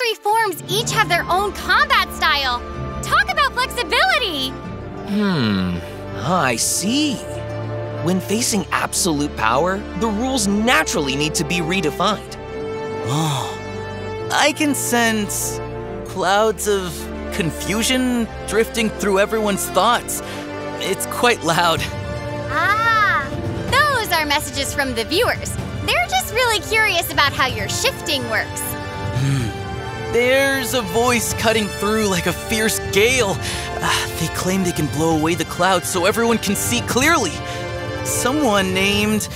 three forms each have their own combat style. Talk about flexibility! I see. When facing absolute power, the rules naturally need to be redefined. Oh, I can sense clouds of confusion drifting through everyone's thoughts. It's quite loud. Ah, those are messages from the viewers. They're just really curious about how your shifting works. There's a voice cutting through like a fierce gale. They claim they can blow away the clouds so everyone can see clearly. Someone named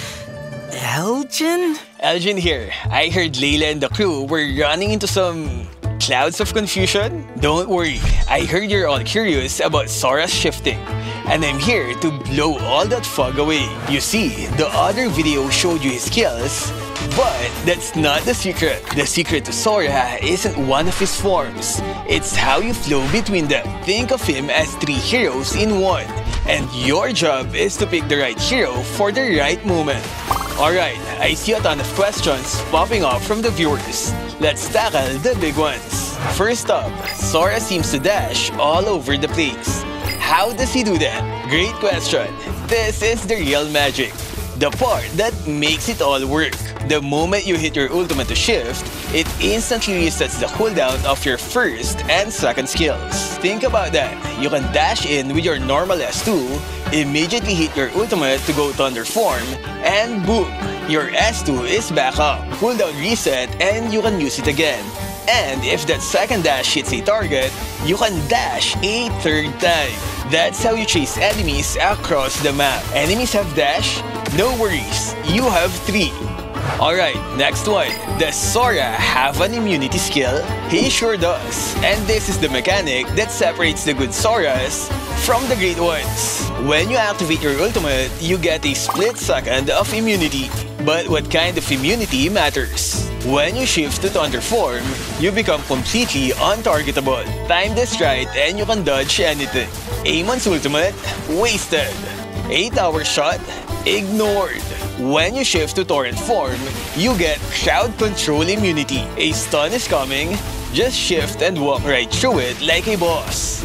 Elgin? Elgin here. I heard Layla and the crew were running into some clouds of confusion. Don't worry, I heard you're all curious about Sora's shifting, and I'm here to blow all that fog away. You see, the other video showed you his skills, but that's not the secret. The secret to Sora isn't one of his forms. It's how you flow between them. Think of him as three heroes in one, and your job is to pick the right hero for the right moment. Alright, I see a ton of questions popping up from the viewers. Let's tackle the big ones. First up, Sora seems to dash all over the place. How does he do that? Great question. This is the real magic. The part that makes it all work. The moment you hit your ultimate to shift, it instantly resets the cooldown of your first and second skills. Think about that. You can dash in with your normal S2, immediately hit your ultimate to go Thunder form, and boom! Your S2 is back up. Cooldown reset and you can use it again. And if that second dash hits a target, you can dash a third time. That's how you chase enemies across the map. Enemies have dash? No worries, you have 3. Alright, next one. Does Sora have an immunity skill? He sure does. And this is the mechanic that separates the good Soras from the great ones. When you activate your ultimate, you get a split second of immunity. But what kind of immunity matters? When you shift to Thunder form, you become completely untargetable. Time this right and you can dodge anything. Amon's ultimate, wasted. 8-hour shot, ignored. When you shift to Torrent form, you get crowd control immunity. A stun is coming, just shift and walk right through it like a boss.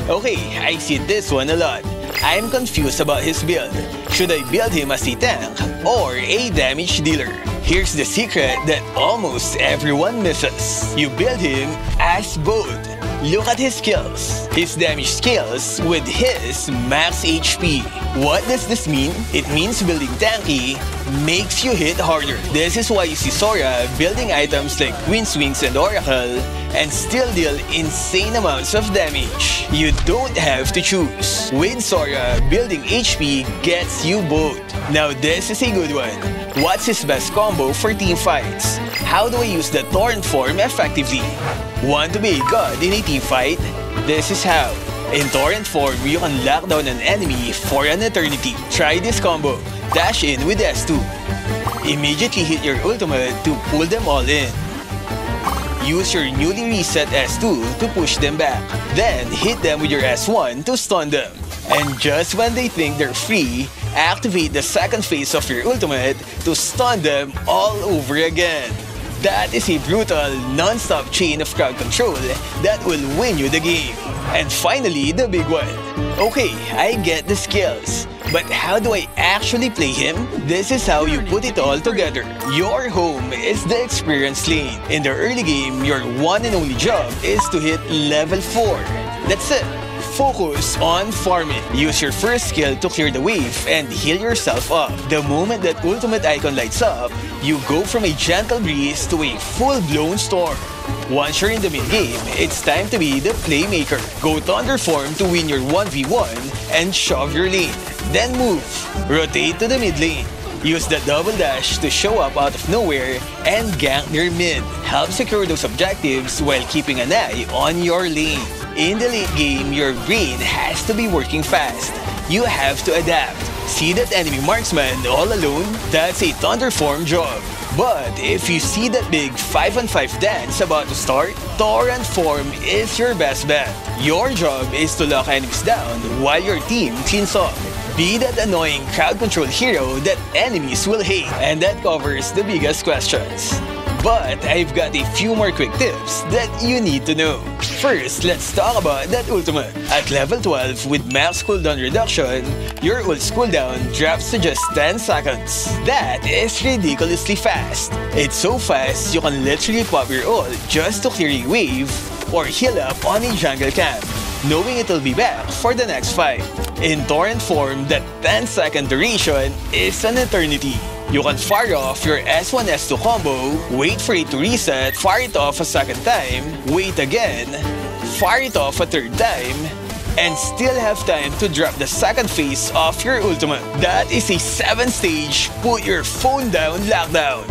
Okay, I see this one a lot. I'm confused about his build. Should I build him as a tank or a damage dealer? Here's the secret that almost everyone misses. You build him as both. Look at his skills. His damage scales with his max HP. What does this mean? It means building tanky makes you hit harder. This is why you see Sora building items like Queen's Wings and Oracle and still deal insane amounts of damage. You don't have to choose. With Sora, building HP gets you both. Now this is a good one. What's his best combo for team fights? How do I use the Torrent form effectively? Want to be a god in a team fight? This is how. In Torrent form, you can lock down an enemy for an eternity. Try this combo. Dash in with S2. Immediately hit your ultimate to pull them all in. Use your newly reset S2 to push them back. Then hit them with your S1 to stun them. And just when they think they're free, activate the second phase of your ultimate to stun them all over again. That is a brutal, non-stop chain of crowd control that will win you the game. And finally, the big one. Okay, I get the skills, but how do I actually play him? This is how you put it all together. Your home is the experience lane. In the early game, your one and only job is to hit level 4. That's it. Focus on farming. Use your first skill to clear the wave and heal yourself up. The moment that ultimate icon lights up, you go from a gentle breeze to a full-blown storm. Once you're in the mid-game, it's time to be the playmaker. Go Thunder form to win your 1v1 and shove your lane. Then move. Rotate to the mid lane. Use the double dash to show up out of nowhere and gank their mid. Help secure those objectives while keeping an eye on your lane. In the late game, your brain has to be working fast. You have to adapt. See that enemy marksman all alone? That's a Thunder form job. But if you see that big 5-on-5 dance about to start, Torrent form is your best bet. Your job is to lock enemies down while your team cleans up. Be that annoying crowd control hero that enemies will hate. And that covers the biggest questions. But I've got a few more quick tips that you need to know. First, let's talk about that ultimate. At level 12 with max cooldown reduction, your ult's cooldown drops to just 10 seconds. That is ridiculously fast. It's so fast you can literally pop your ult just to clear a wave or heal up on a jungle camp, knowing it'll be back for the next fight. In torrent form, that 10-second duration is an eternity. You can fire off your S1 S2 combo, wait for it to reset, fire it off a second time, wait again, fire it off a third time, and still have time to drop the second phase of your ultimate. That is a 7-stage put your phone down lockdown.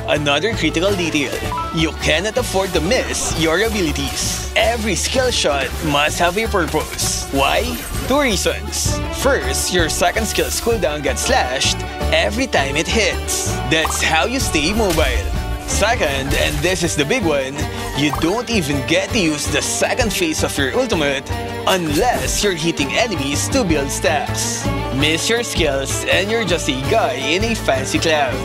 Another critical detail, you cannot afford to miss your abilities. Every skill shot must have a purpose. Why? 2 reasons. First, your second skill's cooldown gets slashed every time it hits. That's how you stay mobile. Second, and this is the big one, you don't even get to use the second phase of your ultimate unless you're hitting enemies to build stacks. Miss your skills and you're just a guy in a fancy cloud.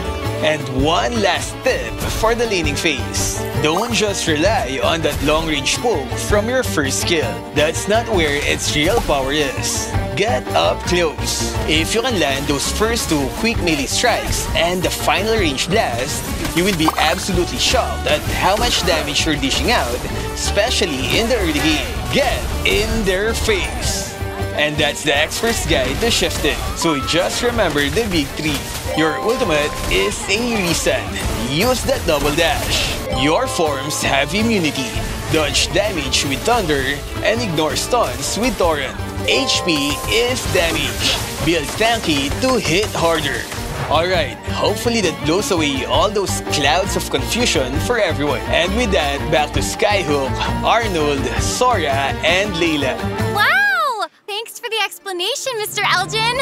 And one last tip for the laning phase. Don't just rely on that long-range poke from your first skill. That's not where its real power is. Get up close. If you can land those first 2 quick melee strikes and the final range blast, you will be absolutely shocked at how much damage you're dishing out, especially in the early game. Get in their face. And that's the expert's guide to shifting. So just remember the big 3. Your ultimate is a reset. Use that double dash. Your forms have immunity. Dodge damage with thunder and ignore stuns with torrent. HP is damage. Build tanky to hit harder. Alright, hopefully that blows away all those clouds of confusion for everyone. And with that, back to Skyhook, Arnold, Sora, and Layla. Wow! Thanks for the explanation, Mr. Elgin.